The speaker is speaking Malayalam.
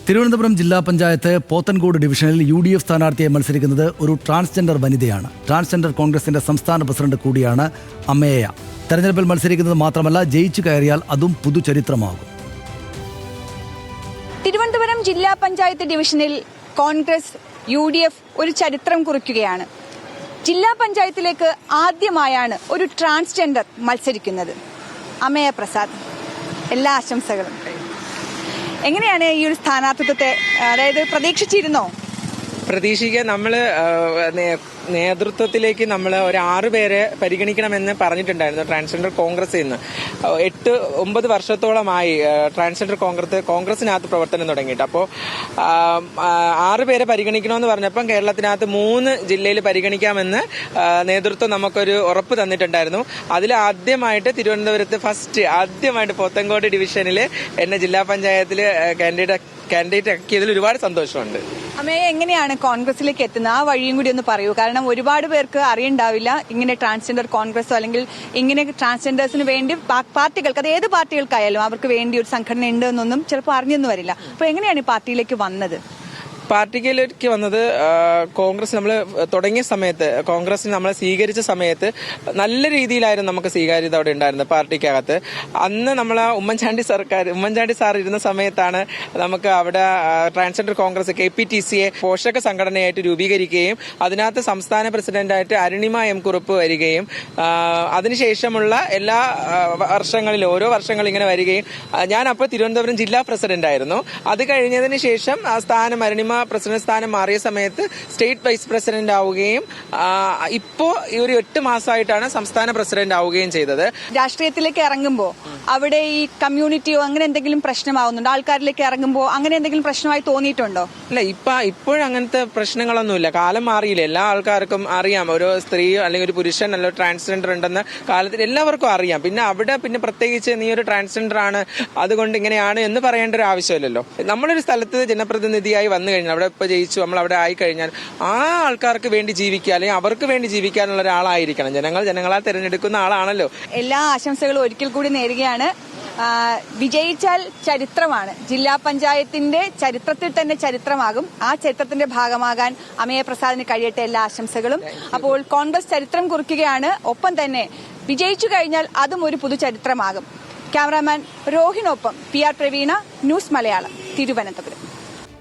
തിരുവനന്തപുരം ജില്ലാ പഞ്ചായത്ത് പോത്തൻകോട് ഡിവിഷനിൽ UDF സ്ഥാനാർത്ഥിയെ മത്സരിക്കുന്നത് ഒരു ട്രാൻസ്ജെൻഡർ വനിതയാണ്. ട്രാൻസ്ജെൻഡർ കോൺഗ്രസിന്റെ സംസ്ഥാന പ്രസിഡന്റ് കൂടിയാണ് അമ്മേയ. തെരഞ്ഞെടുപ്പിൽ മത്സരിക്കുന്നത് മാത്രമല്ല, ജയിച്ചു കയറിയാൽ അതും പുതുചരിത്രമാകും. തിരുവനന്തപുരം ജില്ലാ പഞ്ചായത്ത് ഡിവിഷനിൽ കോൺഗ്രസ് UDF ഒരു ചരിത്രം കുറിക്കുകയാണ്. ജില്ലാ പഞ്ചായത്തിലേക്ക് ആദ്യമായാണ് ഒരു ട്രാൻസ്ജെൻഡർ മത്സരിക്കുന്നത്. അമ്മേയ പ്രസാദ്, എല്ലാ ആശംസകളും. എങ്ങനെയാണ് ഈ ഒരു സ്ഥാനാർത്ഥിത്വത്തെ, അതായത് പ്രതീക്ഷിച്ചിരുന്നോ? പ്രതീക്ഷിക്കാൻ നമ്മൾ നേതൃത്വത്തിലേക്ക് നമ്മൾ ഒരു 6 പേരെ പരിഗണിക്കണമെന്ന് പറഞ്ഞിട്ടുണ്ടായിരുന്നു ട്രാൻസ്ജെൻഡർ കോൺഗ്രസിൽ നിന്ന്. 8-9 വർഷത്തോളമായി ട്രാൻസ്ജെൻഡർ കോൺഗ്രസിനകത്ത് പ്രവർത്തനം തുടങ്ങിയിട്ട്. അപ്പോൾ 6 പേരെ പരിഗണിക്കണമെന്ന് പറഞ്ഞപ്പം കേരളത്തിനകത്ത് 3 ജില്ലയിൽ പരിഗണിക്കാമെന്ന് നേതൃത്വം നമുക്കൊരു ഉറപ്പ് തന്നിട്ടുണ്ടായിരുന്നു. അതിൽ ആദ്യമായിട്ട് തിരുവനന്തപുരത്ത് ആദ്യമായിട്ട് പോത്തൻകോട് ഡിവിഷനിൽ എന്നെ ജില്ലാ പഞ്ചായത്തിൽ കാൻഡിഡേറ്റ് ആക്കിയതിൽ ഒരുപാട് സന്തോഷമുണ്ട്. അമ്മയെ എങ്ങനെയാണ് കോൺഗ്രസിലേക്ക് എത്തുന്നത്? ആ വഴിയും കൂടി ഒന്ന് പറയൂ. കാരണം ഒരുപാട് പേർക്ക് അറിയണ്ടാവില്ല ഇങ്ങനെ ട്രാൻസ്ജെൻഡർ കോൺഗ്രസോ അല്ലെങ്കിൽ ഇങ്ങനെ ട്രാൻസ്ജെൻഡേഴ്സിന് വേണ്ടി പാർട്ടികൾക്ക്, അത് ഏത് പാർട്ടികൾക്കായാലും അവർക്ക് വേണ്ടി ഒരു സംഘടന ഉണ്ട് എന്നൊന്നും ചിലപ്പോൾ അറിഞ്ഞൊന്നും വരില്ല. അപ്പോൾ എങ്ങനെയാണ് ഈ പാർട്ടിയിലേക്ക് വന്നത്? പാർട്ടിയിലേക്ക് വന്നത് കോൺഗ്രസ് നമ്മൾ തുടങ്ങിയ സമയത്ത്, കോൺഗ്രസിന് നമ്മളെ സ്വീകരിച്ച സമയത്ത് നല്ല രീതിയിലായിരുന്നു നമുക്ക് സ്വീകാര്യത അവിടെ ഉണ്ടായിരുന്നത് പാർട്ടിക്കകത്ത്. അന്ന് നമ്മൾ ഉമ്മൻചാണ്ടി സാർ ഇരുന്ന സമയത്താണ് നമുക്ക് അവിടെ ട്രാൻസ്ജെൻഡർ കോൺഗ്രസ് KPTCയെ പോഷക സംഘടനയായിട്ട് രൂപീകരിക്കുകയും അതിനകത്ത് സംസ്ഥാന പ്രസിഡന്റായിട്ട് അരുണിമ M. കുറുപ്പ് വരികയും അതിനുശേഷമുള്ള എല്ലാ വർഷങ്ങളിലും ഓരോ വർഷങ്ങൾ ഇങ്ങനെ വരികയും ഞാൻ അപ്പോൾ തിരുവനന്തപുരം ജില്ലാ പ്രസിഡന്റായിരുന്നു. അത് കഴിഞ്ഞതിന് ശേഷം ആ സ്ഥാനം അരുണിമ പ്രസിഡന്റ് സ്ഥാനം മാറിയ സമയത്ത് സ്റ്റേറ്റ് വൈസ് പ്രസിഡന്റ് ആവുകയും ഇപ്പോ ഒരു 8 മാസമായിട്ടാണ് സംസ്ഥാന പ്രസിഡന്റ് ആവുകയും ചെയ്തത്. രാഷ്ട്രീയത്തിലേക്ക് ഇറങ്ങുമ്പോൾ അവിടെ ഈ കമ്മ്യൂണിറ്റിയോ അങ്ങനെ എന്തെങ്കിലും പ്രശ്നമാവുന്നുണ്ടോ? ആൾക്കാരിലേക്ക് ഇറങ്ങുമ്പോൾ അങ്ങനെ എന്തെങ്കിലും പ്രശ്നമായി തോന്നിയിട്ടുണ്ടോ? അല്ല, ഇപ്പോഴും അങ്ങനത്തെ പ്രശ്നങ്ങളൊന്നുമില്ല. കാലം മാറിയില്ല. എല്ലാ ആൾക്കാർക്കും അറിയാം ഒരു സ്ത്രീ അല്ലെങ്കിൽ ഒരു പുരുഷൻ അല്ലെങ്കിൽ ട്രാൻസ്ജെൻഡർ ഉണ്ടെന്ന് കാലത്തിൽ എല്ലാവർക്കും അറിയാം. പിന്നെ അവിടെ പ്രത്യേകിച്ച് നീ ഒരു ട്രാൻസ്ജെൻഡർ ആണ് അതുകൊണ്ട് ഇങ്ങനെയാണ് എന്ന് പറയേണ്ട ഒരു ആവശ്യമില്ലല്ലോ. നമ്മളൊരു സ്ഥലത്ത് ജനപ്രതിനിധിയായി വന്നു കഴിഞ്ഞാൽ, അവിടെ ഇപ്പൊ ജയിച്ചു നമ്മൾ അവിടെ ആയി കഴിഞ്ഞാൽ ആ ആൾക്കാർക്ക് വേണ്ടി ജീവിക്കുക അല്ലെങ്കിൽ അവർക്ക് വേണ്ടി ജീവിക്കാനുള്ള ഒരാളായിരിക്കണം. ജനങ്ങളാൽ തിരഞ്ഞെടുക്കുന്ന ആളാണല്ലോ. എല്ലാ ആശംസകളും ഒരിക്കൽ കൂടി നേരുകയാണ്. വിജയിച്ചാൽ ചരിത്രമാണ്. ജില്ലാ പഞ്ചായത്തിന്റെ ചരിത്രത്തിൽ തന്നെ ചരിത്രമാകും. ആ ചരിത്രത്തിന്റെ ഭാഗമാകാൻ അമ്മേയ പ്രസാദിന് കഴിയട്ടെ. എല്ലാ ആശംസകളും. അപ്പോൾ കോൺഗ്രസ് ചരിത്രം കുറിക്കുകയാണ്. ഒപ്പം തന്നെ വിജയിച്ചു കഴിഞ്ഞാൽ അതും ഒരു പുതുചരിത്രമാകും. ക്യാമറാമാൻ രോഹിനൊപ്പം PR പ്രവീണ, ന്യൂസ് മലയാളം, തിരുവനന്തപുരം.